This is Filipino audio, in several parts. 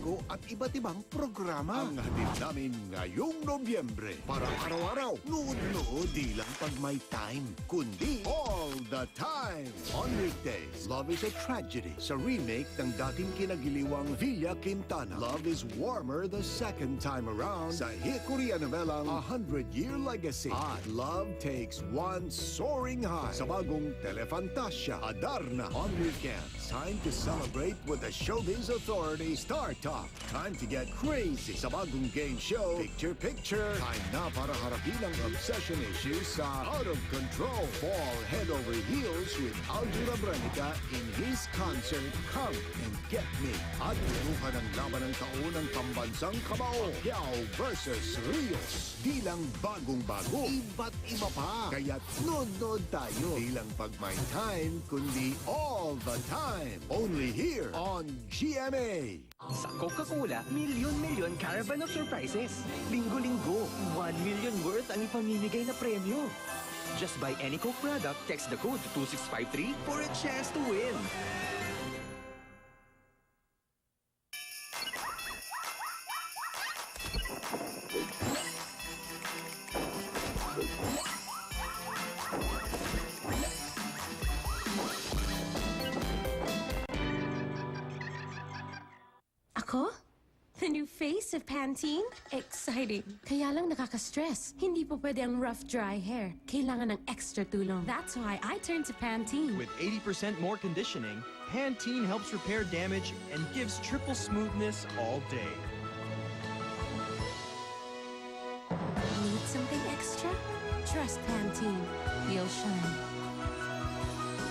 bago at iba't ibang programa ang hatid namin ngayong Nobyembre. Para araw-araw, nood-nood, di lang pag may time, kundi all the time. On weekdays, Love is a Tragedy sa remake ng dating kinagiliwang Villa Quintana. Love is Warmer the second time around sa hit Korean novelang A 100-Year Legacy. At Love Takes One Soaring High sa bagong Telefantasia. Adarna on weekends. Time to celebrate with the Showbiz Authority Star Talk. Time to get crazy sa bagong game show Picture Picture. Time na para harapin ang obsession issues sa Out of Control. Fall head over heels with Aldo Rabrenica in his concert Come and Get Me. At bunuhan ang laban ng taunang pambansang kabao. Pacquiao versus Rios. Di lang bagong-bago, iba't iba pa. Kaya't nod-nod tayo. Di lang pag may time, kundi all the time. Only here on GMA. Sa Coca-Cola, milyon-milyon caravan of surprises. Linggo-linggo, 1 million worth ang ipamimigay na premyo. Just buy any Coke product, text the code to 2653 for a chance to win. Ako? The new face of Pantene? Exciting. Kaya lang nakaka-stress. Hindi po pwede ang rough, dry hair. Kailangan ng extra tulong. That's why I turned to Pantene. With 80% more conditioning, Pantene helps repair damage and gives triple smoothness all day. Need something extra? Trust Pantene. You'll shine.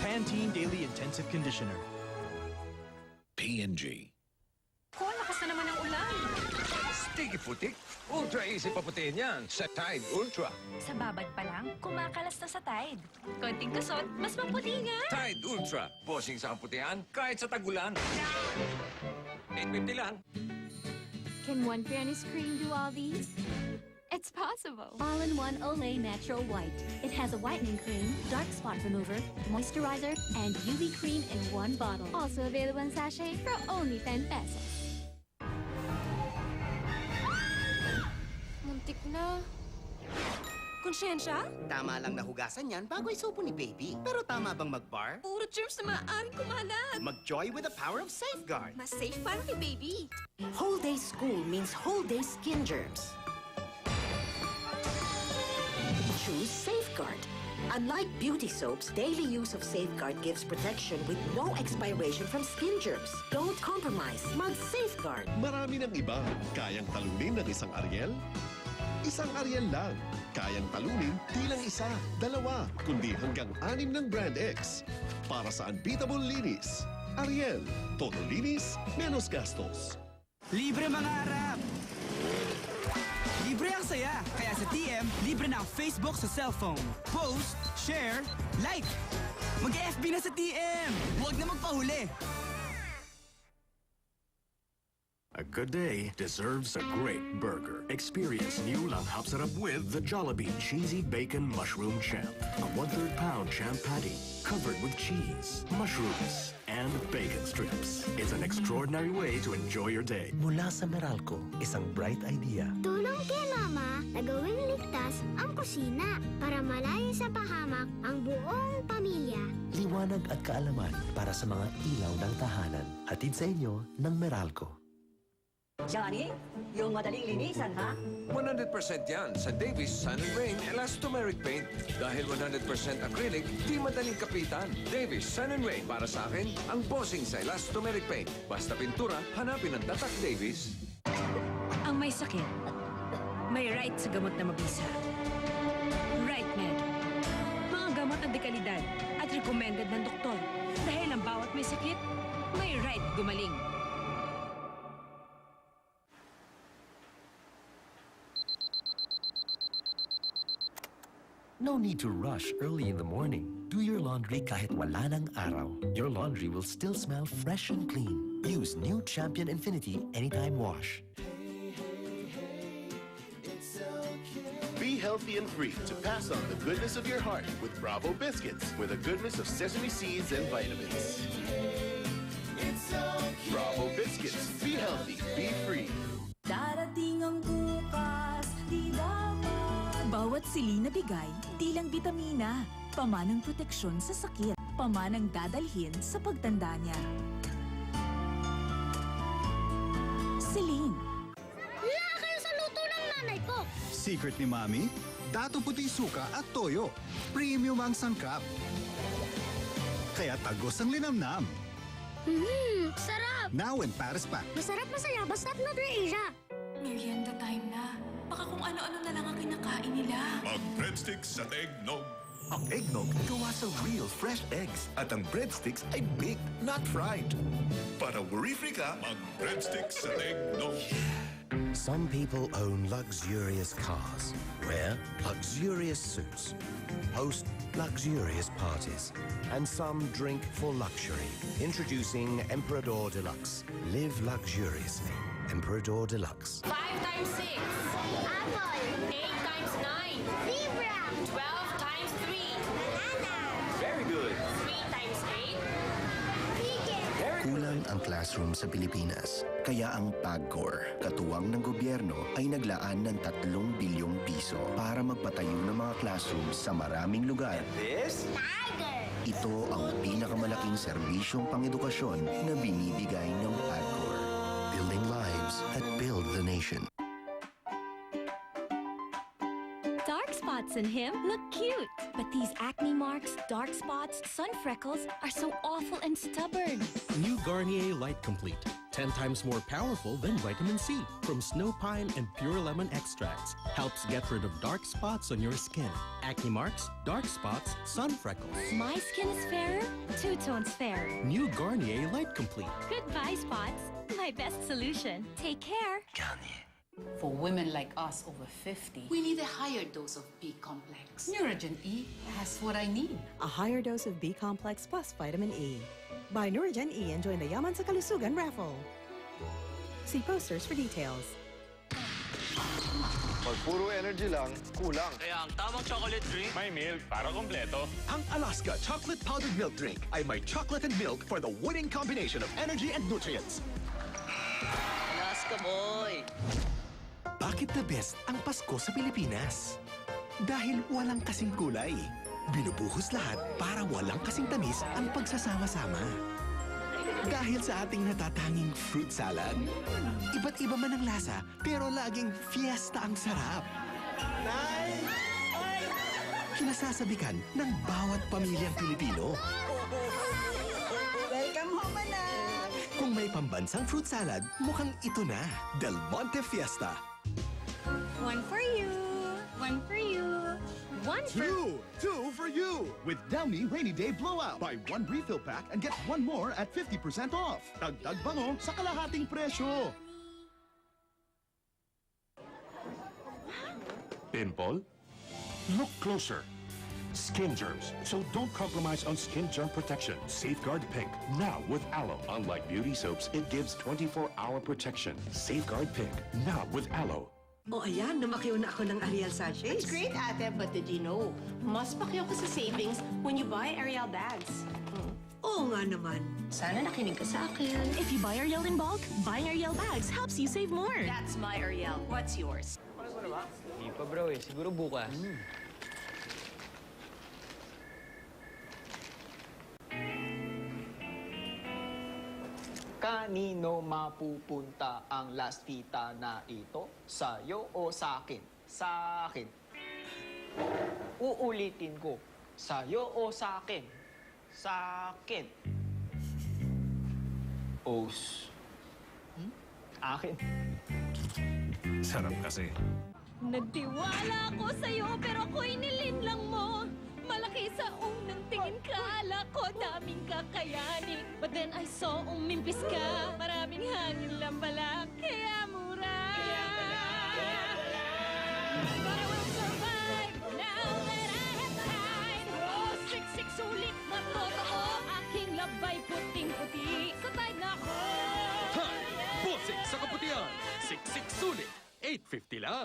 Pantene Daily Intensive Conditioner. P&G. Ko, lakas na naman ang ulan. Sticky putik, ultra easy paputihin yan sa Tide Ultra. Sa babad pa lang, kumakalas na sa Tide. Konting kusot, mas maputi nga. Tide Ultra, bossing sa putihan kahit sa tagulan. 850 lang. Can one fairness cream do all these? It's possible. All-in-one Olay Natural White. It has a whitening cream, dark spot remover, moisturizer, and UV cream in one bottle. Also available in sachet for only 10 pesos. Muntik na. Konsyensya? Tama lang nahugasan yan bago isupo ni Baby. Pero tama bang mag-bar? Puro germs na maaaring kumalat. Mag-joy with the power of Safeguard. Mas safe para kay Baby. Whole day school means whole day skin germs. Choose Safeguard. Unlike beauty soaps, daily use of Safeguard gives protection with no expiration from skin germs. Don't compromise. Mag-Safeguard. Marami ng iba. Kayang talunin ng isang Ariel? Isang Ariel lang. Kayang talunin, di lang isa, dalawa, kundi hanggang 6 ng Brand X. Para sa unbeatable linis. Ariel, todo linis, menos gastos. Libre mga harap! Libre ang saya! Kaya sa TM, libre na ang Facebook sa cellphone. Post, share, like! Mag-FB na sa TM! Huwag na magpahuli! A good day deserves a great burger. Experience new Langhap Sarap with the Jollibee Cheesy Bacon Mushroom Champ. A 1/3 pound champ patty covered with cheese, mushrooms, and bacon strips. It's an extraordinary way to enjoy your day. Mula sa Meralco, isang bright idea. Tulong kay Mama na gawing ligtas ang kusina para malayo sa pahamak ang buong pamilya. Liwanag at kaalaman para sa mga ilaw ng tahanan. Hatid sa inyo ng Meralco. Johnny, yung madaling linisan, ha? 100% yan sa Davis Sun and Rain Elastomeric Paint. Dahil 100% acrylic, di madaling kapitan. Davis Sun and Rain para sa akin, ang bossing sa Elastomeric Paint. Basta pintura, hanapin ang tatak Davis. Ang may sakit, may right sa gamot na mabisa. Right Med. Mga gamot na dekalidad at recommended ng doktor. Dahil ang bawat may sakit, may right gumaling. No need to rush early in the morning. Do your laundry kahit wala ng araw. Your laundry will still smell fresh and clean. Use new Champion Infinity Anytime Wash. Be healthy and free to pass on the goodness of your heart with Bravo Biscuits, with a goodness of sesame seeds and vitamins. Bravo Biscuits. Be healthy, be free. Darating ang bukas, di dapat. Bawat sili na bigay, di lang bitamina. Pamanang proteksyon sa sakit. Pamanang dadalhin sa pagtanda niya. Celine. Wala kayo sa luto ng nanay ko. Secret ni Mami? Dato puti suka at toyo. Premium ang sangkap. Kaya tagos ang linamnam. Sarap! Now in Paris Pack. Masarap masaya, basta't Nutrisia. Merienda time na. Baka kung ano-ano na lang ang kinakain nila. Mag-breadsticks at eggnog. Ang eggnog gawa sa real fresh eggs. At ang breadsticks ay baked, not fried. Para worry-free ka, mag-breadsticks at eggnog. Some people own luxurious cars, wear luxurious suits, host luxurious parties, and some drink for luxury. Introducing Emperador Deluxe. Live luxuriously. Emperador Deluxe. 5 times 6. Apple. 8 times 9. Zebra. 12 times 3. Banana. Very good. 3 times 8. Chicken. Kulang ang classroom sa Pilipinas. Kaya ang PAGCOR, katuwang ng gobyerno, ay naglaan ng 3 bilyong piso para magpatayo ng mga classrooms sa maraming lugar. This? Tiger. Ito ang pinakamalaking serbisyong pangedukasyon na binibigay ng PAGCOR. Building lives that build the nation. Dark spots in him look cute, but these acne marks, dark spots, sun freckles are so awful and stubborn. New Garnier Light Complete. 10 times more powerful than vitamin C from snow pine and pure lemon extracts. Helps get rid of dark spots on your skin. Acne marks, dark spots, sun freckles. My skin is fairer, 2 tones fairer. New Garnier Light Complete. Goodbye, spots. My best solution. Take care. For women like us over 50, we need a higher dose of B-complex. Neurogen E has what I need. A higher dose of B-complex plus vitamin E. Buy Neurogen E and join the Yaman sa Kalusugan raffle. See posters for details. Pag puro energy lang, kulang. Kaya ang tamang chocolate drink, may milk para kompleto. Ang Alaska Chocolate Powdered Milk Drink ay may chocolate and milk for the winning combination of energy and nutrients. Alaska boy! Bakit the best ang Pasko sa Pilipinas? Dahil walang kasing kulay. Binubuhos lahat para walang kasing tamis ang pagsasama-sama. Dahil sa ating natatanging fruit salad. Iba't iba man ang lasa, pero laging fiesta ang sarap. Nay! Kinasasabikan ng bawat pamilyang Pilipino. Welcome home, anak! Kung may pambansang fruit salad, mukhang ito na. Del Monte Fiesta. One for you. One for you. One for... Two for you! With Downy Rainy Day Blowout. Buy 1 refill pack and get 1 more at 50% off. Dagdag bango sa kalahating presyo. Pimple? Look closer. Skin germs. So don't compromise on skin germ protection. Safeguard Pink. Now with aloe. Unlike beauty soaps, it gives 24-hour protection. Safeguard Pink. Now with aloe. O ayan, namakyaw na ako ng Ariel sachets. That's great, ate, but did you know, mas pakyaw ka sa savings when you buy Ariel bags. Oo nga naman. Sana nakinig ka sa akin. If you buy Ariel in bulk, buying Ariel bags helps you save more. That's my Ariel. What's yours? Hindi pa bro eh, siguro bukas. Kanino mapupunta ang last kita na ito? Sa'yo o sa akin? Sa akin. Uulitin ko. Sa'yo o sa akin? Sa akin. Os. Akin. Sarap kasi. Nagtiwala ako sa'yo, pero ako'y nilinlang mo. Malaki sa unang tingin ka, ala ko daming kakayanin. But then I saw umimpis ka, maraming hangin lang pala, kaya mura. But I will survive now that I have tried. Oh, siksik sulit na totoo, aking labay puting-puti. Sa tide na ako. Bossing sa kaputihan! Siksik sulit! 850 lang!